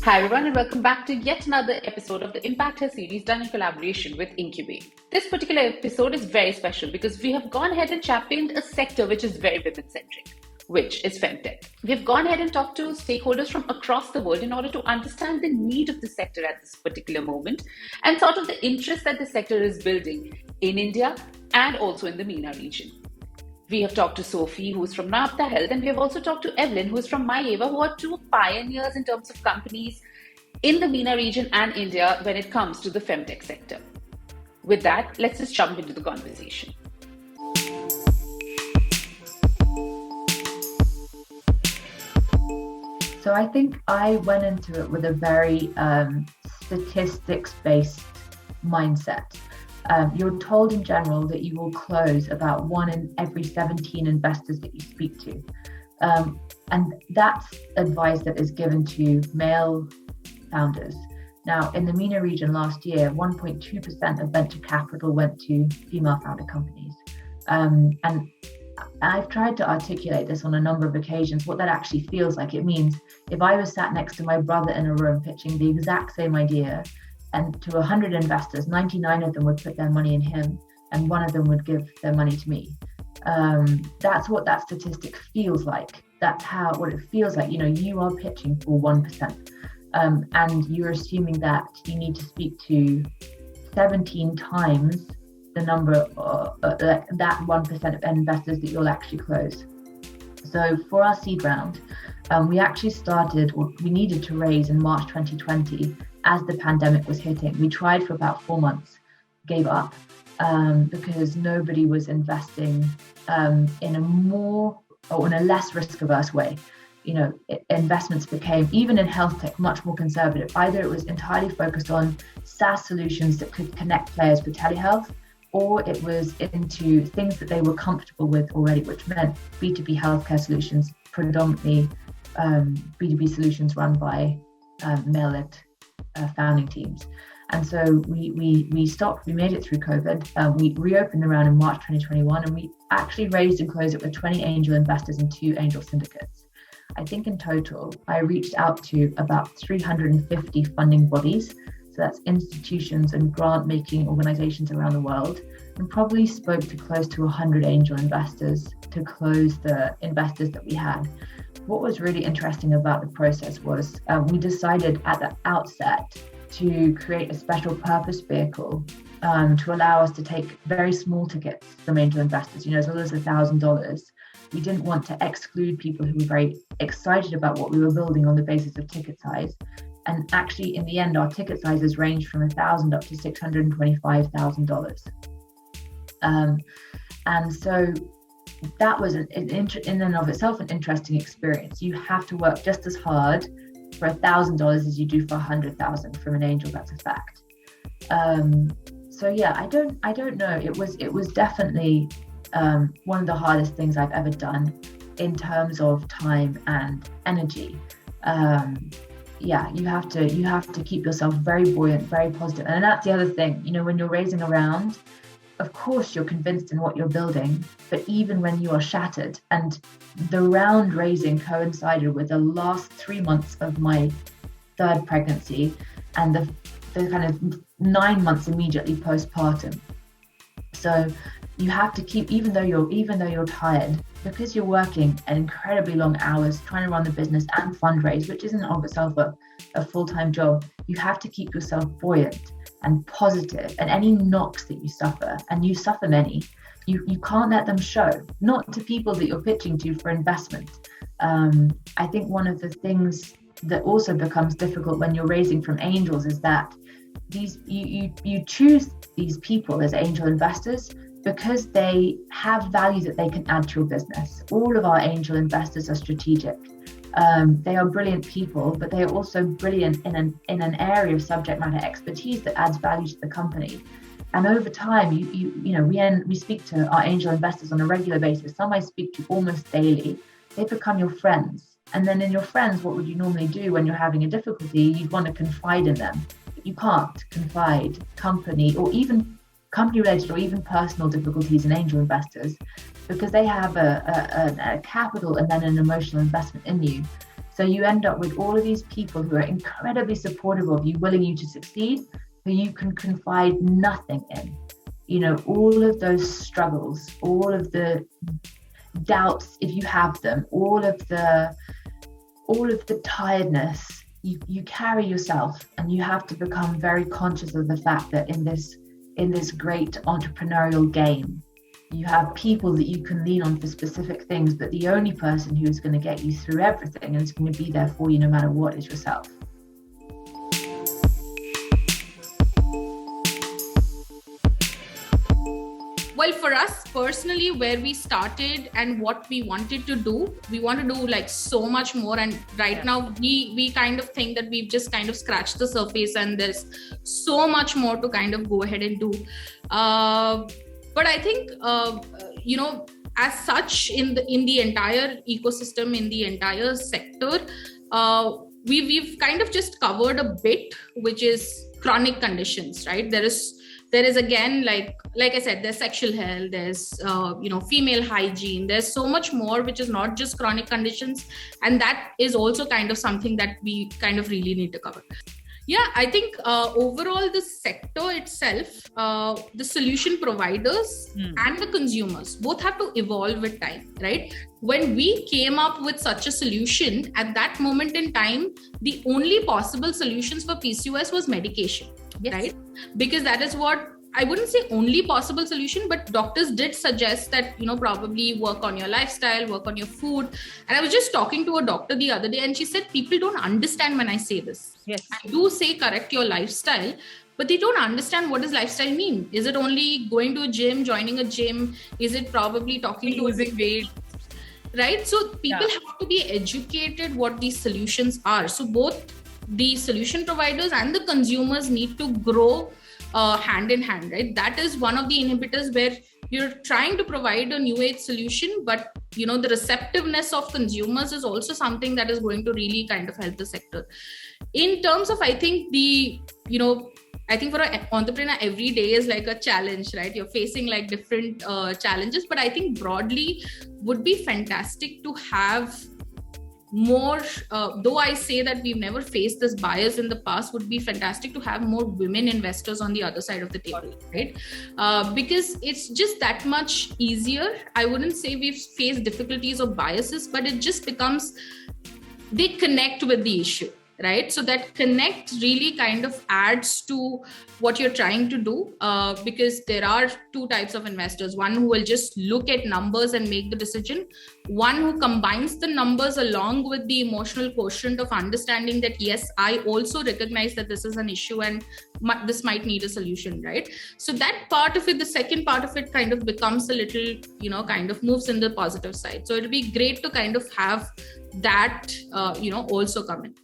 Hi everyone, and welcome back to yet another episode of the Impact Her series done in collaboration with Encubay. This particular episode is very special because we have gone ahead and championed a sector which is very women-centric, which is FemTech. We have gone ahead and talked to stakeholders from across the world in order to understand the need of the sector at this particular moment and sort of the interest that the sector is building in India and also in the MENA region. We have talked to Sophie, who is from Nabta Health, and we have also talked to Evelyn, who is from MyAva, who are two pioneers in terms of companies in the MENA region and India when it comes to the FemTech sector. With that, let's just jump into the conversation. So I think I went into it with a very statistics-based mindset. You're told in general that you will close about 1 in every 17 investors that you speak to. And that's advice that is given to male founders. Now, in the MENA region last year, 1.2% of venture capital went to female founder companies. And I've tried to articulate this on a number of occasions, what that actually feels like. It means if I was sat next to my brother in a room pitching the exact same idea, and to 100 investors, 99 of them would put their money in him, and 1 of them would give their money to me. That's what that statistic feels like. That's what it feels like. You are pitching for 1%, and you're assuming that you need to speak to 17 times the number of that 1% of investors that you'll actually close. So for our seed round, we actually we needed to raise in March 2020 as the pandemic was hitting. We tried for about 4 months, gave up because nobody was investing in a less risk-averse way. Investments became, even in health tech, much more conservative. Either it was entirely focused on SaaS solutions that could connect players for telehealth, or it was into things that they were comfortable with already, which meant B2B healthcare solutions, predominantly B2B solutions run by male-led founding teams. And so we stopped. We made it through COVID. We reopened the round in March 2021, and we actually raised and closed it with 20 angel investors and 2 angel syndicates. I think in total, I reached out to about 350 funding bodies. So that's institutions and grant-making organizations around the world, and probably spoke to close to 100 angel investors to close the investors that we had. What was really interesting about the process was we decided at the outset to create a special purpose vehicle to allow us to take very small tickets from angel investors, as little as $1,000. We didn't want to exclude people who were very excited about what we were building on the basis of ticket size. And actually, in the end, our ticket sizes ranged from $1,000 up to $625,000. And so that was in and of itself an interesting experience. You have to work just as hard for $1,000 as you do for 100,000 from an angel. That's a fact. So yeah, I don't know. It was definitely one of the hardest things I've ever done in terms of time and energy. Yeah, you have to keep yourself very buoyant, very positive. And that's the other thing. When you're raising a round, of course you're convinced in what you're building, but even when you are shattered, and the round raising coincided with the last 3 months of my 3rd pregnancy and the kind of 9 months immediately postpartum. So you have to keep, even though you're tired, because you're working at incredibly long hours trying to run the business and fundraise, which isn't of itself a full-time job, you have to keep yourself buoyant and positive. And any knocks that you suffer, and you suffer many, you can't let them show, not to people that you're pitching to for investment. I think one of the things that also becomes difficult when you're raising from angels is that you choose these people as angel investors because they have value that they can add to your business. All of our angel investors are strategic. They are brilliant people, but they are also brilliant in an area of subject matter expertise that adds value to the company. And over time, we speak to our angel investors on a regular basis. Some I speak to almost daily. They become your friends. And then in your friends, what would you normally do when you're having a difficulty? You'd want to confide in them. But you can't confide company-related or even personal difficulties in angel investors because they have a capital and then an emotional investment in you. So you end up with all of these people who are incredibly supportive of you, willing you to succeed, who you can confide nothing in. You know, all of those struggles, all of the doubts, if you have them, all of the tiredness, you carry yourself, and you have to become very conscious of the fact that in this great entrepreneurial game, you have people that you can lean on for specific things, but the only person who is going to get you through everything and is going to be there for you no matter what is yourself. Well, for us personally, where we started and what we wanted to do, we want to do like so much more. And right now we kind of think that we've just kind of scratched the surface and there's so much more to kind of go ahead and do. But I think, as such in the entire ecosystem, in the entire sector, we've kind of just covered a bit, which is chronic conditions, right? There is again, like I said, there's sexual health, there's, female hygiene, there's so much more, which is not just chronic conditions. And that is also kind of something that we kind of really need to cover. Yeah, I think overall the sector itself, the solution providers and the consumers both have to evolve with time, right? When we came up with such a solution, at that moment in time, the only possible solutions for PCOS was medication, right? Because that is what, I wouldn't say only possible solution, but doctors did suggest that, probably work on your lifestyle, work on your food. And I was just talking to a doctor the other day and she said, people don't understand when I say this. Yes. I do say correct your lifestyle, but they don't understand what does lifestyle mean. Is it only going to a gym, joining a gym? Is it probably talking to losing weight? Right? So people have to be educated what these solutions are. So both the solution providers and the consumers need to grow hand in hand, right? That is one of the inhibitors where you're trying to provide a new age solution, but the receptiveness of consumers is also something that is going to really kind of help the sector. In terms of, I think I think for an entrepreneur, every day is like a challenge, right? You're facing like different challenges, but I think broadly would be fantastic to have more, though I say that we've never faced this bias in the past, would be fantastic to have more women investors on the other side of the table, right? Because it's just that much easier. I wouldn't say we've faced difficulties or biases, but it just becomes, they connect with the issue, right? So that connect really kind of adds to what you're trying to do, because there are two types of investors. One who will just look at numbers and make the decision. One who combines the numbers along with the emotional quotient of understanding that, yes, I also recognize that this is an issue and this might need a solution, right? So that part of it, the second part of it kind of becomes a little, kind of moves in the positive side. So it'll be great to kind of have that, also come in.